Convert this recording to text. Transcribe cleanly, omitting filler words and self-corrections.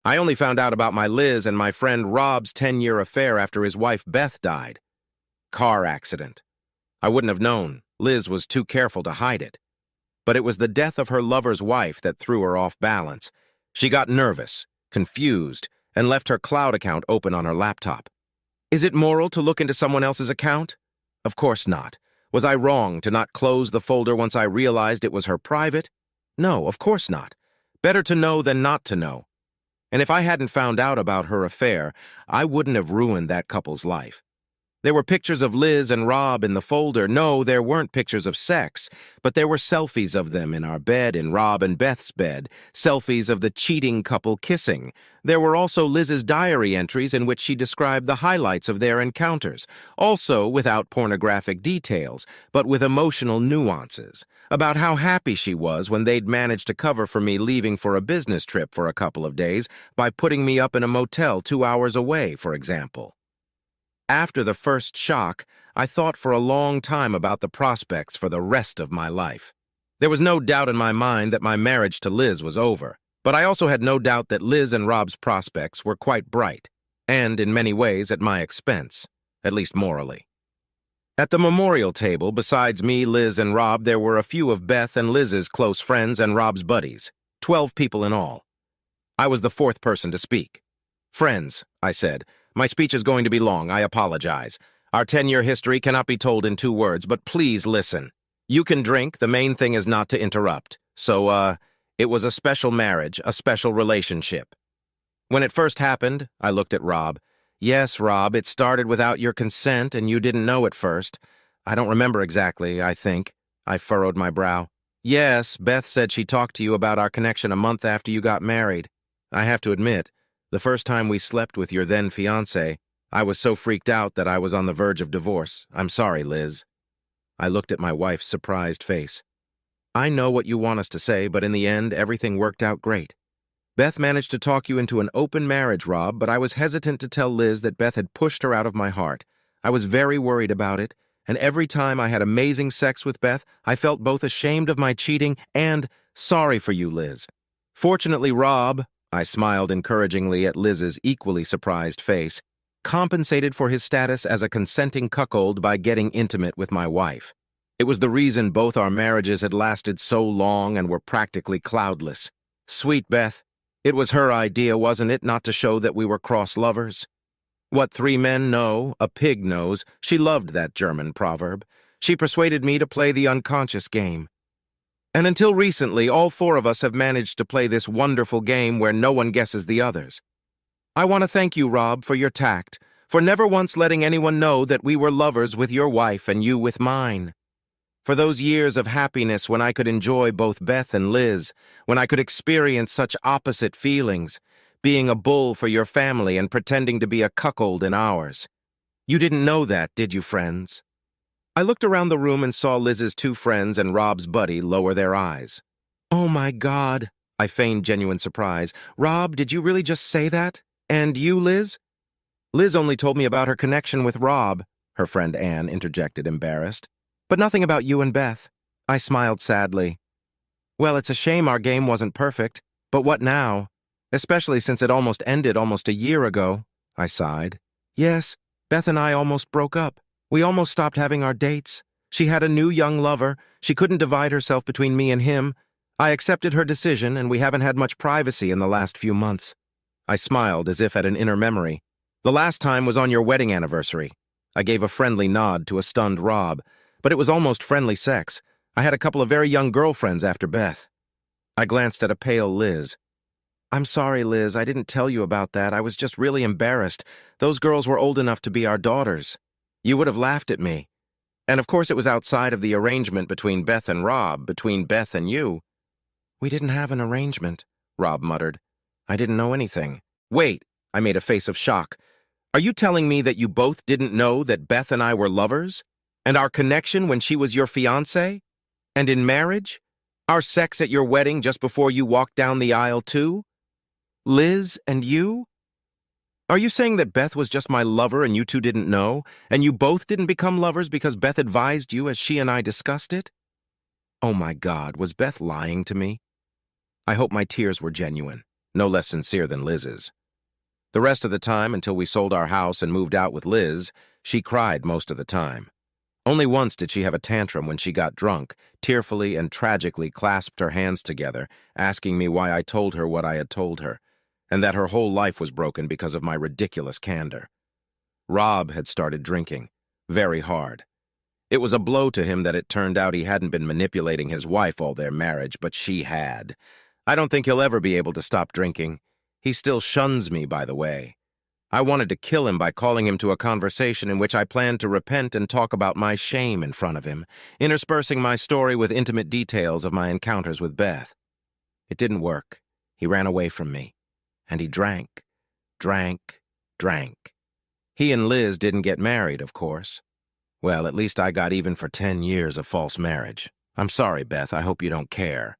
I only found out about my Liz and my friend Rob's 10-year affair after his wife Beth died. Car accident. I wouldn't have known. Liz was too careful to hide it. But it was the death of her lover's wife that threw her off balance. She got nervous, confused, and left her cloud account open on her laptop. Is it moral to look into someone else's account? Of course not. Was I wrong to not close the folder once I realized it was her private? No, of course not. Better to know than not to know. And if I hadn't found out about her affair, I wouldn't have ruined that couple's life. There were pictures of Liz and Rob in the folder. No, there weren't pictures of sex, but there were selfies of them in our bed, in Rob and Beth's bed, selfies of the cheating couple kissing. There were also Liz's diary entries in which she described the highlights of their encounters, also without pornographic details, but with emotional nuances, about how happy she was when they'd managed to cover for me leaving for a business trip for a couple of days by putting me up in a motel 2 hours away, for example. After the first shock, I thought for a long time about the prospects for the rest of my life. There was no doubt in my mind that my marriage to Liz was over, but I also had no doubt that Liz and Rob's prospects were quite bright, and in many ways at my expense, at least morally. At the memorial table, besides me, Liz, and Rob, there were a few of Beth and Liz's close friends and Rob's buddies, 12 people in all. I was the fourth person to speak. "Friends," I said, "my speech is going to be long, I apologize. Our 10-year history cannot be told in 2 words, but please listen. You can drink, the main thing is not to interrupt. So, it was a special marriage, a special relationship. When it first happened," I looked at Rob. "Yes, Rob, it started without your consent and you didn't know at first. I don't remember exactly, I think." I furrowed my brow. "Yes, Beth said she talked to you about our connection a month after you got married. I have to admit, the first time we slept with your then-fiancé, I was so freaked out that I was on the verge of divorce. I'm sorry, Liz." I looked at my wife's surprised face. "I know what you want us to say, but in the end, everything worked out great. Beth managed to talk you into an open marriage, Rob, but I was hesitant to tell Liz that Beth had pushed her out of my heart. I was very worried about it, and every time I had amazing sex with Beth, I felt both ashamed of my cheating and sorry for you, Liz. Fortunately, Rob," I smiled encouragingly at Liz's equally surprised face, "compensated for his status as a consenting cuckold by getting intimate with my wife. It was the reason both our marriages had lasted so long and were practically cloudless. Sweet Beth. It was her idea, wasn't it, not to show that we were cross-lovers? What 3 men know, a pig knows. She loved that German proverb. She persuaded me to play the unconscious game. And until recently, all 4 of us have managed to play this wonderful game where no one guesses the others. I want to thank you, Rob, for your tact, for never once letting anyone know that we were lovers with your wife and you with mine. For those years of happiness when I could enjoy both Beth and Liz, when I could experience such opposite feelings, being a bull for your family and pretending to be a cuckold in ours. You didn't know that, did you, friends?" I looked around the room and saw Liz's 2 friends and Rob's buddy lower their eyes. "Oh my God," I feigned genuine surprise. "Rob, did you really just say that? And you, Liz?" "Liz only told me about her connection with Rob," her friend Anne interjected, embarrassed. "But nothing about you and Beth." I smiled sadly. "Well, it's a shame our game wasn't perfect, but what now? Especially since it almost ended almost a year ago," I sighed. "Yes, Beth and I almost broke up. We almost stopped having our dates. She had a new young lover. She couldn't divide herself between me and him. I accepted her decision, and we haven't had much privacy in the last few months." I smiled as if at an inner memory. "The last time was on your wedding anniversary." I gave a friendly nod to a stunned Rob, but it was almost friendly sex. I had a couple of very young girlfriends after Beth. I glanced at a pale Liz. "I'm sorry, Liz, I didn't tell you about that. I was just really embarrassed. Those girls were old enough to be our daughters. You would have laughed at me. And of course it was outside of the arrangement between Beth and Rob, between Beth and you." "We didn't have an arrangement," Rob muttered. "I didn't know anything." "Wait," I made a face of shock. "Are you telling me that you both didn't know that Beth and I were lovers? And our connection when she was your fiancé? And in marriage? Our sex at your wedding just before you walked down the aisle too? Liz and you? Are you saying that Beth was just my lover and you 2 didn't know, and you both didn't become lovers because Beth advised you as she and I discussed it?" Oh my God, was Beth lying to me? I hope my tears were genuine. no less sincere than Liz's. The rest of the time, until we sold our house and moved out with Liz, she cried most of the time. Only once did she have a tantrum when she got drunk, tearfully and tragically clasped her hands together, asking me why I told her what I had told her, and that her whole life was broken because of my ridiculous candor. Rob had started drinking, very hard. It was a blow to him that it turned out he hadn't been manipulating his wife all their marriage, but she had. I don't think he'll ever be able to stop drinking. He still shuns me, by the way. I wanted to kill him by calling him to a conversation in which I planned to repent and talk about my shame in front of him, interspersing my story with intimate details of my encounters with Beth. It didn't work. He ran away from me. And he drank, drank, drank. He and Liz didn't get married, of course. Well, at least I got even for 10 years of false marriage. I'm sorry, Beth. I hope you don't care.